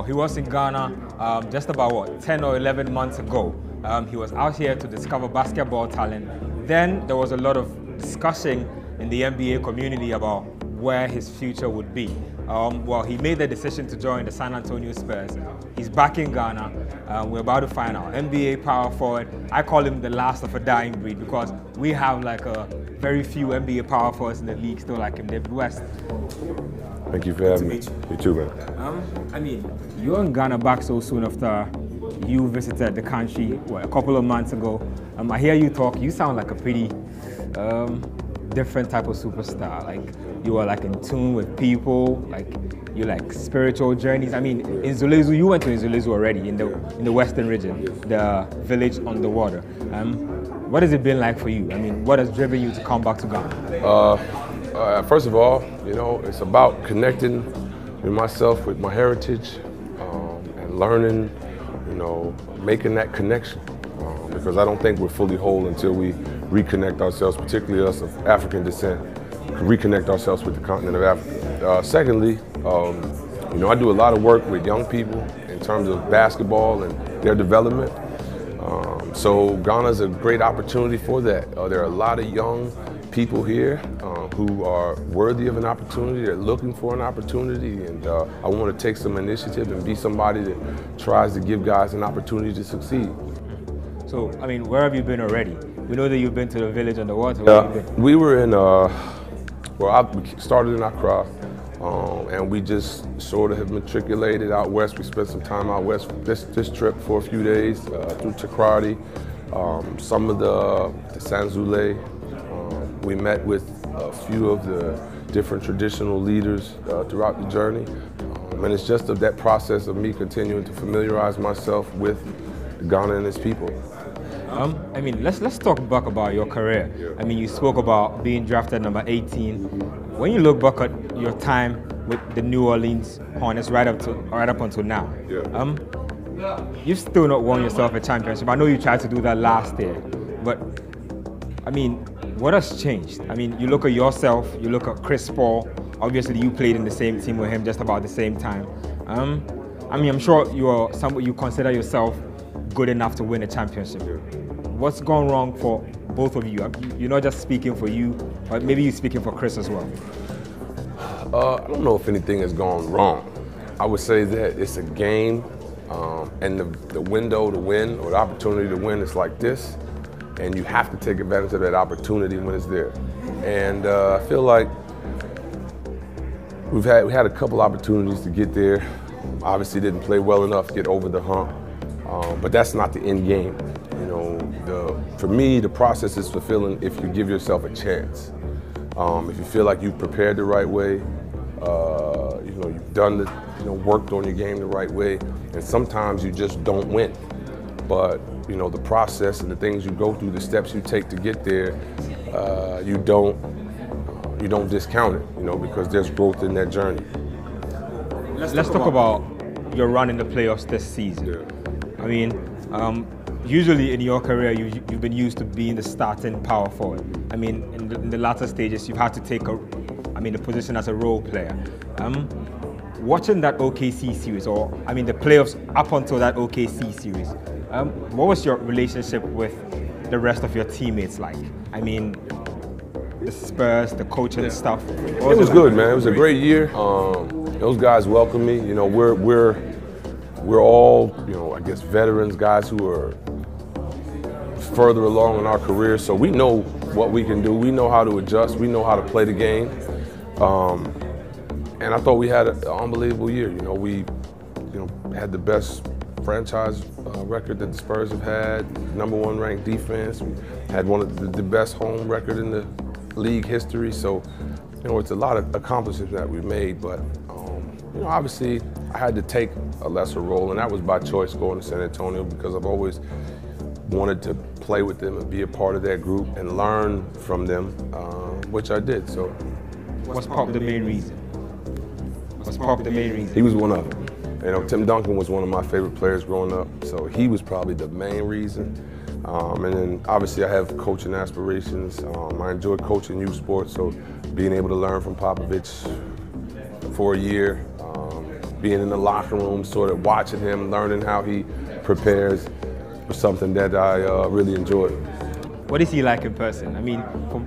Well, he was in Ghana just about, what, 10 or 11 months ago. He was out here to discover basketball talent. Then there was a lot of discussion in the NBA community about where his future would be. Well, he made the decision to join the San Antonio Spurs. He's back in Ghana. We're about to find out. NBA power forward. I call him the last of a dying breed because we have like a very few NBA power forwards in the league still like him. They're blessed. Thank you for having me. You too, man. I mean, you're in Ghana back so soon after you visited the country, what, a couple of months ago. I hear you talk. You sound like a pretty different type of superstar. Like you are like in tune with people. Like you like spiritual journeys. I mean, in Nzulezu, you went to Nzulezu already in the Western region, the village on the water. What has it been like for you? I mean, what has driven you to come back to Ghana? First of all, you know, it's about connecting with myself, with my heritage, and learning, you know, making that connection. Because I don't think we're fully whole until we reconnect ourselves, particularly us of African descent, reconnect ourselves with the continent of Africa. Secondly, you know, I do a lot of work with young people in terms of basketball and their development. So Ghana's a great opportunity for that. There are a lot of young people here who are worthy of an opportunity. They're looking for an opportunity, and I want to take some initiative and be somebody that tries to give guys an opportunity to succeed. So, I mean, where have you been already? We know that you've been to the village on the water. Where have you been? We were in, we started in Accra, and we just sort of have matriculated out west. We spent some time out west this trip for a few days through Takrady, some of the Sanzule. We met with a few of the different traditional leaders throughout the journey. And it's just of that process of me continuing to familiarize myself with Ghana and its people. I mean, let's talk back about your career. Yeah. I mean, you spoke about being drafted number 18. When you look back at your time with the New Orleans Hornets right up until now, yeah. You've still not won yourself a championship. I know you tried to do that last year, but I mean, what has changed? I mean, you look at yourself, you look at Chris Paul. Obviously, you played in the same team with him just about the same time. I mean, I'm sure you consider yourself good enough to win a championship. What's gone wrong for both of you? You're not just speaking for you, but maybe you're speaking for Chris as well. I don't know if anything has gone wrong. I would say that it's a game, and the window to win or the opportunity to win is like this, and you have to take advantage of that opportunity when it's there. And I feel like we had a couple opportunities to get there. Obviously didn't play well enough to get over the hump, but that's not the end game. You know, for me, the process is fulfilling if you give yourself a chance. If you feel like you've prepared the right way, you know, you've done worked on your game the right way, and sometimes you just don't win. But you know, the process and the things you go through, the steps you take to get there, you don't discount it. You know, because there's growth in that journey. Let's talk about your run in the playoffs this season. Yeah. I mean, usually in your career, you've been used to being the starting power forward. I mean, in the latter stages, you've had to take the position as a role player. Watching that OKC series, or I mean the playoffs up until that OKC series, what was your relationship with the rest of your teammates like? I mean, the Spurs, the coaching stuff. It was good, man. It was a great year. Those guys welcomed me. You know, we're all, you know, I guess veterans, guys who are further along in our careers, so we know what we can do. We know how to adjust. We know how to play the game. And I thought we had an unbelievable year. You know, we, had the best franchise record that the Spurs have had, #1 ranked defense. We had one of the best home record in the league history. So, you know, it's a lot of accomplishments that we made, but you know, obviously I had to take a lesser role, and that was by choice going to San Antonio because I've always wanted to play with them and be a part of that group and learn from them, which I did. So, what's probably the main reason? He was one of them. You know, Tim Duncan was one of my favorite players growing up, so he was probably the main reason. And then obviously I have coaching aspirations. I enjoy coaching youth sports, so being able to learn from Popovich for a year, being in the locker room, sort of watching him, learning how he prepares was something that I really enjoyed. What is he like in person? I mean,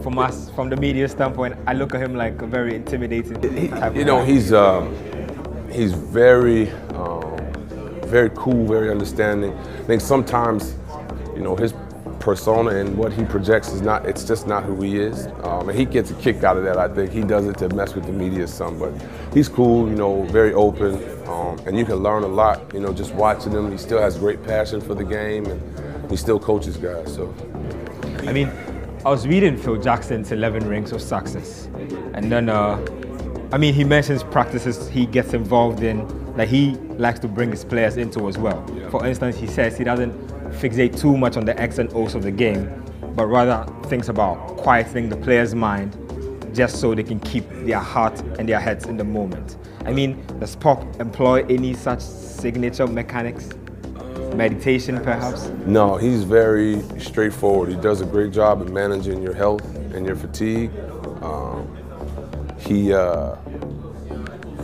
from us, from the media standpoint, I look at him like a very intimidating type You know, he's very, very cool, very understanding. I think sometimes, you know, his persona and what he projects is not, it's just not who he is. And he gets a kick out of that, I think. He does it to mess with the media some, but he's cool, you know, very open, and you can learn a lot, you know, just watching him. He still has great passion for the game, and he still coaches guys, so. I mean, I was reading Phil Jackson's 11 Rings of Success, and then, I mean, he mentions practices he gets involved in that he likes to bring his players into as well. Yeah. For instance, he says he doesn't fixate too much on the X and O's of the game, but rather thinks about quieting the player's mind just so they can keep their heart and their heads in the moment. I mean, does Pop employ any such signature mechanics? Meditation, perhaps? No, he's very straightforward. He does a great job of managing your health and your fatigue.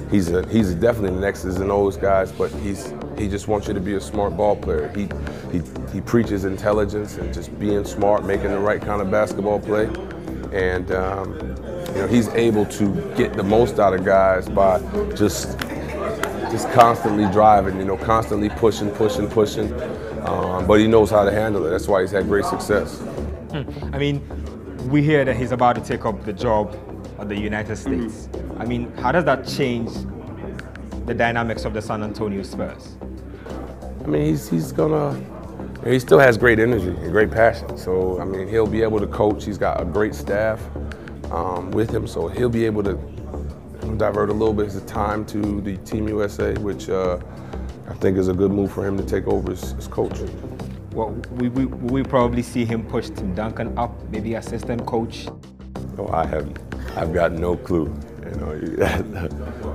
He's definitely an X's and O's guys, but he just wants you to be a smart ball player. He preaches intelligence and just being smart, making the right kind of basketball play, and you know, he's able to get the most out of guys by just constantly driving, you know, constantly pushing. But he knows how to handle it. That's why he's had great success. I mean, we hear that he's about to take up the job of the United States. I mean, how does that change the dynamics of the San Antonio Spurs? I mean, he still has great energy and great passion. So, I mean, he'll be able to coach. He's got a great staff with him, so he'll be able to divert a little bit of his time to the Team USA, which I think is a good move for him to take over as coach. Well, we probably see him push Tim Duncan up, maybe assistant coach. Oh, I've got no clue. You know.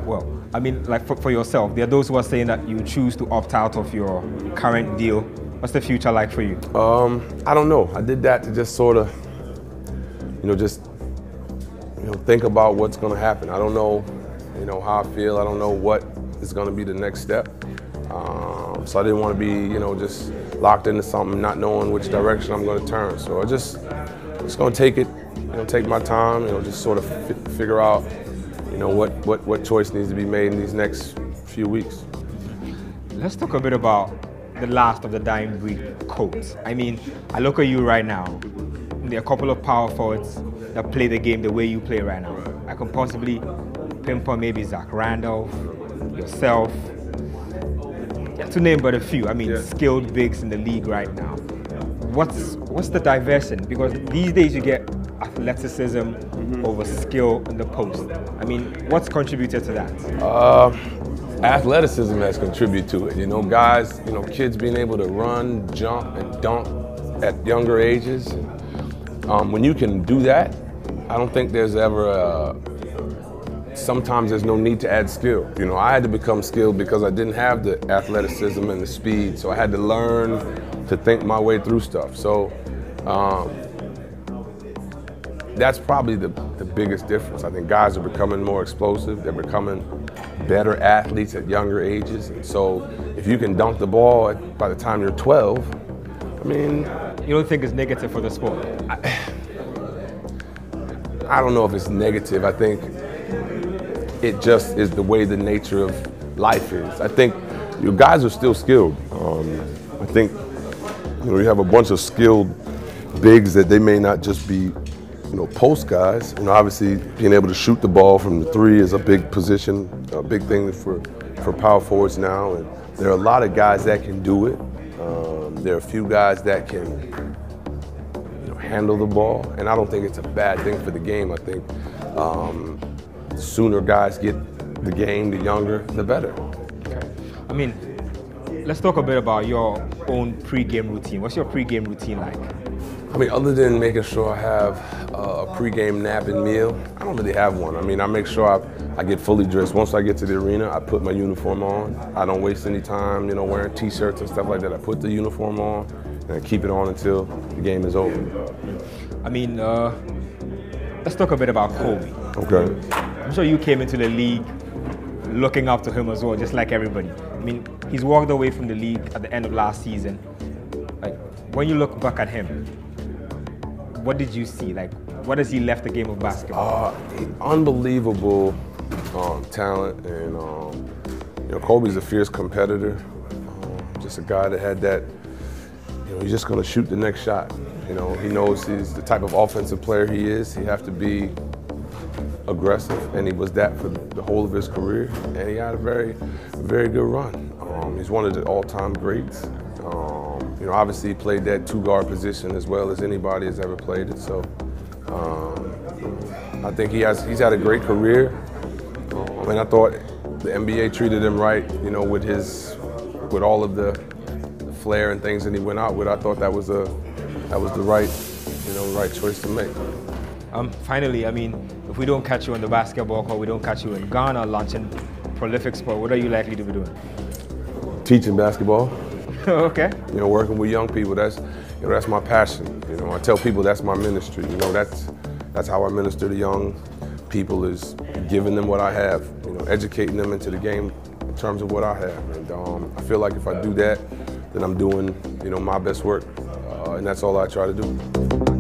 Well, I mean, like for yourself, there are those who are saying that you choose to opt out of your current deal. What's the future like for you? I don't know. I did that to just sort of, you know, think about what's going to happen. I don't know, you know, how I feel. I don't know what is going to be the next step. So I didn't want to be, you know, just locked into something, not knowing which direction I'm going to turn. So I just going to take it, you know, take my time, you know, just sort of figure out, you know, what choice needs to be made in these next few weeks. Let's talk a bit about the last of the dying breed, Colts. I mean, I look at you right now. There are a couple of power forwards that play the game the way you play right now. I can possibly pinpoint maybe Zach Randolph, yourself, to name but a few. I mean, skilled bigs in the league right now. What's the diversion? Because these days you get athleticism over skill in the post. I mean, what's contributed to that? Athleticism has contributed to it. You know, guys, you know, kids being able to run, jump, and dunk at younger ages. When you can do that, I don't think there's ever sometimes there's no need to add skill. You know, I had to become skilled because I didn't have the athleticism and the speed, so I had to learn to think my way through stuff. So that's probably the biggest difference. I think guys are becoming more explosive. They're becoming better athletes at younger ages. And so if you can dunk the ball by the time you're 12, I mean... You don't think it's negative for the sport? I don't know if it's negative. I think it just is the way the nature of life is. I think you guys are still skilled. I think you have a bunch of skilled bigs that they may not just be post guys. Obviously being able to shoot the ball from the three is a big position, a big thing for power forwards now. And there are a lot of guys that can do it. There are a few guys that can handle the ball, and I don't think it's a bad thing for the game. I think the sooner guys get the game, the younger, the better. Okay. I mean, let's talk a bit about your own pre-game routine. What's your pre-game routine like? I mean, other than making sure I have a pre-game nap and meal, I don't really have one. I mean, I make sure I get fully dressed. Once I get to the arena, I put my uniform on. I don't waste any time, wearing t-shirts and stuff like that. I put the uniform on and I keep it on until the game is over. I mean, let's talk a bit about Kobe. Okay. I'm sure you came into the league looking up to him as well, just like everybody. I mean, he's walked away from the league at the end of last season. Like, when you look back at him, what did you see? Like, what has he left the game of basketball? Unbelievable talent, and Kobe's a fierce competitor. Just a guy that had that. He's just going to shoot the next shot. He knows he's the type of offensive player he is. He have to be aggressive, and he was that for the whole of his career. And he had a very, very good run. He's one of the all-time greats. Obviously he played that two-guard position as well as anybody has ever played it. So I think he's had a great career. And I thought the NBA treated him right. With all of the flair and things that he went out with. I thought that was the right choice to make. Finally, I mean, if we don't catch you on the basketball court, we don't catch you in Ghana launching prolific sport, what are you likely to be doing? Teaching basketball. Okay. Working with young people. That's my passion. I tell people that's my ministry. That's how I minister to young people, is giving them what I have. Educating them into the game in terms of what I have. And I feel like if I do that, then I'm doing my best work, and that's all I try to do.